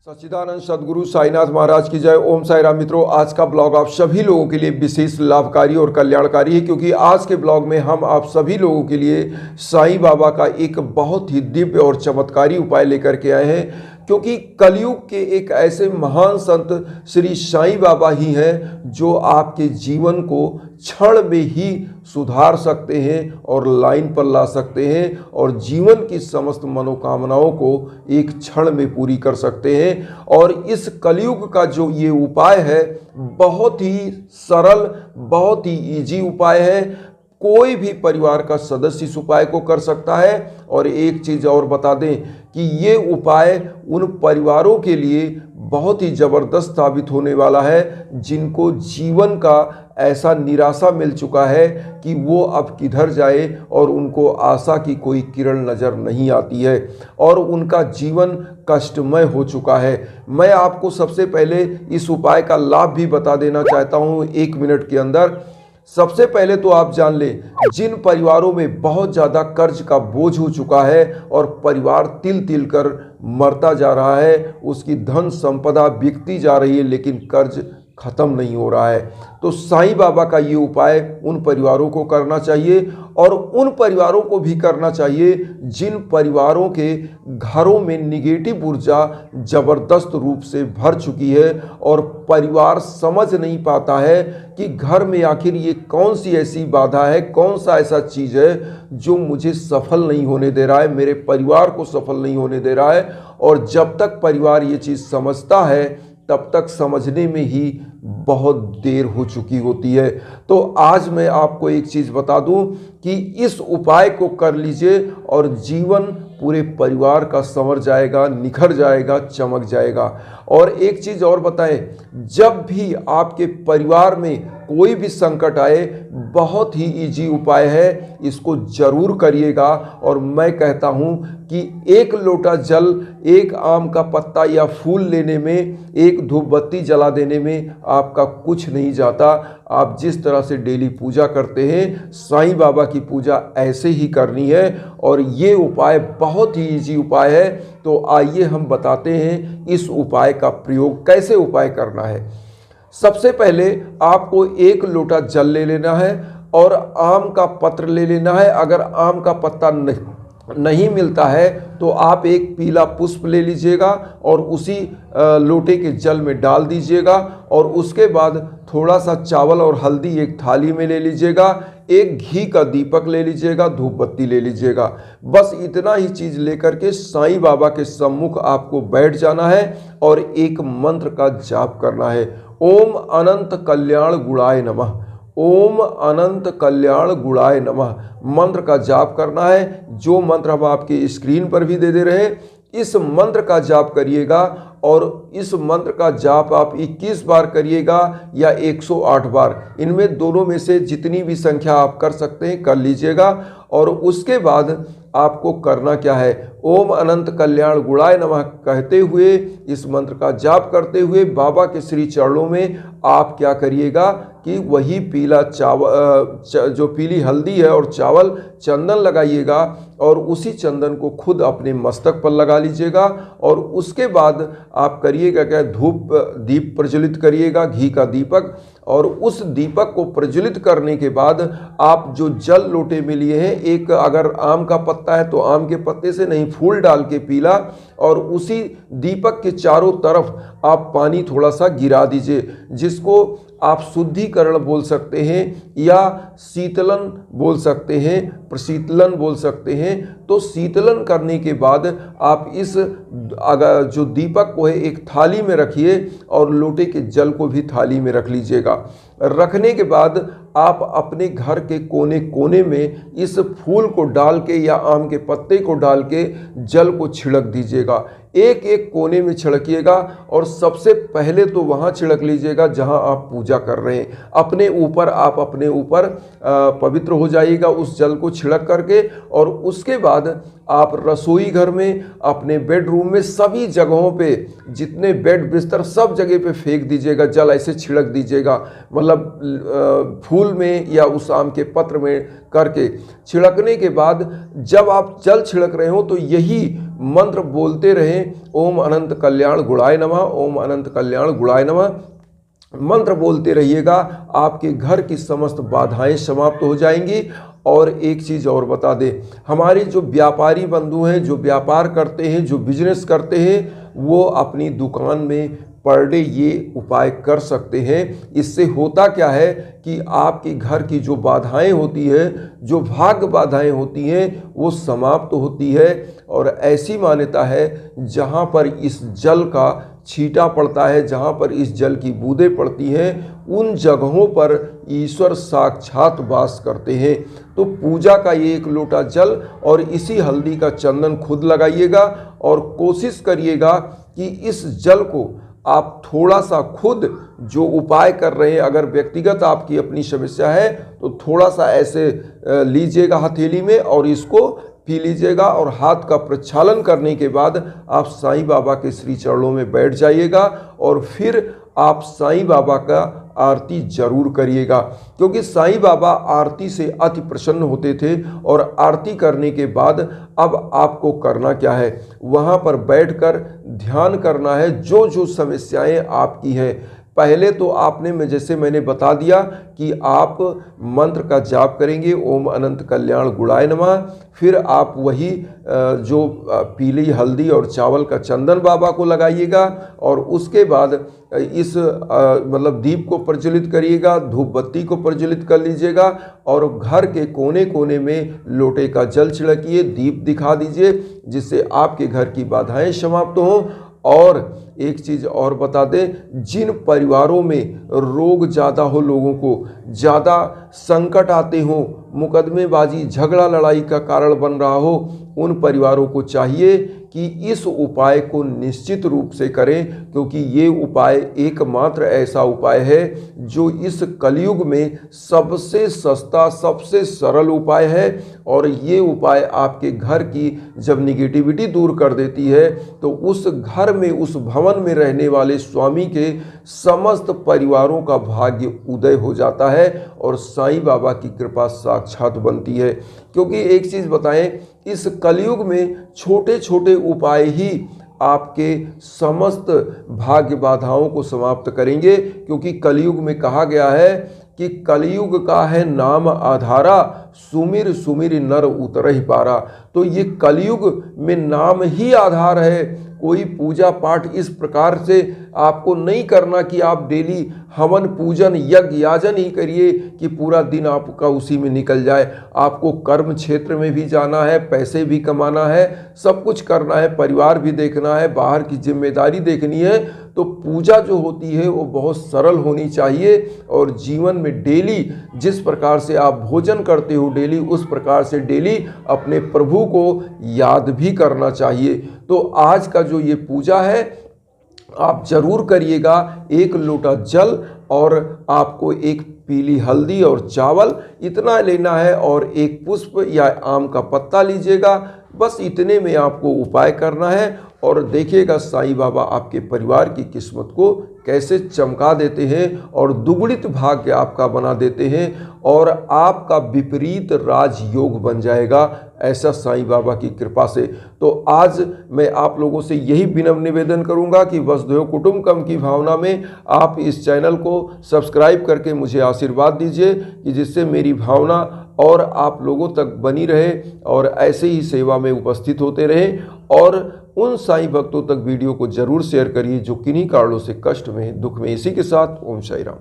सच्चिदानंद सदगुरु साईनाथ महाराज की जय। ओम साई राम। मित्रों, आज का ब्लॉग आप सभी लोगों के लिए विशेष लाभकारी और कल्याणकारी है, क्योंकि आज के ब्लॉग में हम आप सभी लोगों के लिए साईं बाबा का एक बहुत ही दिव्य और चमत्कारी उपाय लेकर के आए हैं। क्योंकि कलयुग के एक ऐसे महान संत श्री साईं बाबा ही हैं जो आपके जीवन को क्षण में ही सुधार सकते हैं और लाइन पर ला सकते हैं और जीवन की समस्त मनोकामनाओं को एक क्षण में पूरी कर सकते हैं। और इस कलयुग का जो ये उपाय है बहुत ही सरल, बहुत ही इजी उपाय है। कोई भी परिवार का सदस्य इस उपाय को कर सकता है। और एक चीज़ और बता दें कि ये उपाय उन परिवारों के लिए बहुत ही ज़बरदस्त साबित होने वाला है जिनको जीवन का ऐसा निराशा मिल चुका है कि वो अब किधर जाए और उनको आशा की कोई किरण नज़र नहीं आती है और उनका जीवन कष्टमय हो चुका है। मैं आपको सबसे पहले इस उपाय का लाभ भी बता देना चाहता हूँ 1 मिनट के अंदर। सबसे पहले तो आप जान लें, जिन परिवारों में बहुत ज़्यादा कर्ज का बोझ हो चुका है और परिवार तिल तिल कर मरता जा रहा है, उसकी धन संपदा बिकती जा रही है लेकिन कर्ज खत्म नहीं हो रहा है, तो साईं बाबा का ये उपाय उन परिवारों को करना चाहिए। और उन परिवारों को भी करना चाहिए जिन परिवारों के घरों में निगेटिव ऊर्जा ज़बरदस्त रूप से भर चुकी है और परिवार समझ नहीं पाता है कि घर में आखिर ये कौन सी ऐसी बाधा है, कौन सा ऐसा चीज़ है जो मुझे सफल नहीं होने दे रहा है, मेरे परिवार को सफल नहीं होने दे रहा है। और जब तक परिवार ये चीज़ समझता है तब तक समझने में ही बहुत देर हो चुकी होती है। तो आज मैं आपको एक चीज़ बता दूं कि इस उपाय को कर लीजिए और जीवन पूरे परिवार का संवर जाएगा, निखर जाएगा, चमक जाएगा। और एक चीज़ और बताएं, जब भी आपके परिवार में कोई भी संकट आए, बहुत ही इजी उपाय है, इसको जरूर करिएगा। और मैं कहता हूं कि 1 लोटा जल, 1 आम का पत्ता या फूल लेने में, 1 धूपबत्ती जला देने में आपका कुछ नहीं जाता। आप जिस तरह से डेली पूजा करते हैं, साईं बाबा की पूजा ऐसे ही करनी है। और ये उपाय बहुत ही इजी उपाय है। तो आइए हम बताते हैं इस उपाय का प्रयोग कैसे उपाय करना है। सबसे पहले आपको 1 लोटा जल ले लेना है और आम का पत्र ले लेना है। अगर आम का पत्ता नहीं मिलता है तो आप एक पीला पुष्प ले लीजिएगा और उसी लोटे के जल में डाल दीजिएगा। और उसके बाद थोड़ा सा चावल और हल्दी एक थाली में ले लीजिएगा, एक घी का दीपक ले लीजिएगा, धूप बत्ती ले लीजिएगा। बस इतना ही चीज़ लेकर के साईं बाबा के सम्मुख आपको बैठ जाना है और एक मंत्र का जाप करना है। ओम अनंत कल्याण गुणाय नमः, ओम अनंत कल्याण गुणाय नमः मंत्र का जाप करना है। जो मंत्र हम आपके स्क्रीन पर भी दे रहे हैं, इस मंत्र का जाप करिएगा। और इस मंत्र का जाप आप 21 बार करिएगा या 108 बार, इनमें दोनों में से जितनी भी संख्या आप कर सकते हैं कर लीजिएगा। और उसके बाद आपको करना क्या है, ओम अनंत कल्याण गुणाय नमः कहते हुए, इस मंत्र का जाप करते हुए बाबा के श्री चरणों में आप क्या करिएगा कि वही पीला चावल, जो पीली हल्दी है और चावल, चंदन लगाइएगा और उसी चंदन को खुद अपने मस्तक पर लगा लीजिएगा। और उसके बाद आप करिएगा क्या, धूप दीप प्रज्वलित करिएगा, घी का दीपक। और उस दीपक को प्रज्वलित करने के बाद आप जो जल लोटे में लिए हैं, एक अगर आम का पत्ता है तो आम के पत्ते से नहीं, फूल डाल के पीला, और उसी दीपक के चारों तरफ आप पानी थोड़ा सा गिरा दीजिए, जिसको आप शुद्धिकरण बोल सकते हैं या शीतलन बोल सकते हैं, प्रशीतलन बोल सकते हैं। तो शीतलन करने के बाद आप इस जो दीपक को है एक थाली में रखिए और लोटे के जल को भी थाली में रख लीजिएगा। रखने के बाद आप अपने घर के कोने कोने में इस फूल को डाल के या आम के पत्ते को डाल के जल को छिड़क दीजिएगा। एक एक कोने में छिड़किएगा और सबसे पहले तो वहाँ छिड़क लीजिएगा जहाँ आप पूजा कर रहे हैं। अपने ऊपर, आप अपने ऊपर पवित्र हो जाइएगा उस जल को छिड़क करके। और उसके बाद आप रसोई घर में, अपने बेडरूम में, सभी जगहों पे, जितने बेड बिस्तर सब जगह पे फेंक दीजिएगा, जल ऐसे छिड़क दीजिएगा। मतलब फूल में या उस आम के पत्र में करके छिड़कने के बाद जब आप जल छिड़क रहे हो तो यही मंत्र बोलते रहें, ओम अनंत कल्याण गुणाय नमः, ओम अनंत कल्याण गुणाय नमः। मंत्र बोलते रहिएगा, आपके घर की समस्त बाधाएं समाप्त हो जाएंगी। और एक चीज़ और बता दें, हमारे जो व्यापारी बंधु हैं, जो व्यापार करते हैं, जो बिजनेस करते हैं, वो अपनी दुकान में पर डे ये उपाय कर सकते हैं। इससे होता क्या है कि आपके घर की जो बाधाएं होती है, जो भाग्य बाधाएं होती हैं, वो समाप्त होती है। और ऐसी मान्यता है जहाँ पर इस जल का छींटा पड़ता है, जहाँ पर इस जल की बूंदें पड़ती हैं, उन जगहों पर ईश्वर साक्षात वास करते हैं। तो पूजा का ये एक लोटा जल और इसी हल्दी का चंदन खुद लगाइएगा और कोशिश करिएगा कि इस जल को आप थोड़ा सा खुद जो उपाय कर रहे हैं, अगर व्यक्तिगत आपकी अपनी समस्या है तो थोड़ा सा ऐसे लीजिएगा हथेली में और इसको पी लीजिएगा। और हाथ का प्रक्षालन करने के बाद आप साईं बाबा के श्री चरणों में बैठ जाइएगा और फिर आप साईं बाबा का आरती जरूर करिएगा, क्योंकि साईं बाबा आरती से अति प्रसन्न होते थे। और आरती करने के बाद अब आपको करना क्या है, वहाँ पर बैठकर ध्यान करना है जो जो समस्याएं आपकी हैं। पहले तो आपने जैसे मैंने बता दिया कि आप मंत्र का जाप करेंगे, ओम अनंत कल्याण गुणाय नमः। फिर आप वही जो पीली हल्दी और चावल का चंदन बाबा को लगाइएगा और उसके बाद इस मतलब दीप को प्रज्वलित करिएगा, धूप बत्ती को प्रज्वलित कर लीजिएगा और घर के कोने कोने में लोटे का जल छिड़किए, दीप दिखा दीजिए, जिससे आपके घर की बाधाएं समाप्त हों। और एक चीज़ और बता दें, जिन परिवारों में रोग ज़्यादा हो, लोगों को ज़्यादा संकट आते हों, मुकदमेबाजी झगड़ा लड़ाई का कारण बन रहा हो, उन परिवारों को चाहिए कि इस उपाय को निश्चित रूप से करें, क्योंकि ये उपाय एकमात्र ऐसा उपाय है जो इस कलयुग में सबसे सस्ता, सबसे सरल उपाय है। और ये उपाय आपके घर की जब निगेटिविटी दूर कर देती है तो उस घर में, उस भवन में रहने वाले स्वामी के समस्त परिवारों का भाग्य उदय हो जाता है और साईं बाबा की कृपा साक्षात बनती है। क्योंकि एक चीज़ बताएं, इस कलयुग में छोटे छोटे उपाय ही आपके समस्त भाग्य बाधाओं को समाप्त करेंगे। क्योंकि कलयुग में कहा गया है कि कलयुग का है नाम आधारा, सुमिर सुमिर नर उतर ही पारा। तो ये कलयुग में नाम ही आधार है। कोई पूजा पाठ इस प्रकार से आपको नहीं करना कि आप डेली हवन पूजन यज्ञ याजन ही करिए कि पूरा दिन आपका उसी में निकल जाए। आपको कर्म क्षेत्र में भी जाना है, पैसे भी कमाना है, सब कुछ करना है, परिवार भी देखना है, बाहर की जिम्मेदारी देखनी है। तो पूजा जो होती है वो बहुत सरल होनी चाहिए और जीवन में डेली जिस प्रकार से आप भोजन करते हो डेली, उस प्रकार से डेली अपने प्रभु को याद भी करना चाहिए। तो आज का जो ये पूजा है आप जरूर करिएगा। एक लोटा जल और आपको एक पीली हल्दी और चावल इतना लेना है और एक पुष्प या आम का पत्ता लीजिएगा। बस इतने में आपको उपाय करना है और देखिएगा साईं बाबा आपके परिवार की किस्मत को कैसे चमका देते हैं और दुगुणित भाग्य आपका बना देते हैं और आपका विपरीत राजयोग बन जाएगा, ऐसा साईं बाबा की कृपा से। तो आज मैं आप लोगों से यही विनम्र निवेदन करूंगा कि वसुधैव कुटुंबकम की भावना में आप इस चैनल को सब्सक्राइब करके मुझे आशीर्वाद दीजिए कि जिससे मेरी भावना और आप लोगों तक बनी रहे और ऐसे ही सेवा में उपस्थित होते रहें। और उन साईं भक्तों तक वीडियो को जरूर शेयर करिए जो किन्हीं कारणों से कष्ट में, दुख में। इसी के साथ ओम साई राम।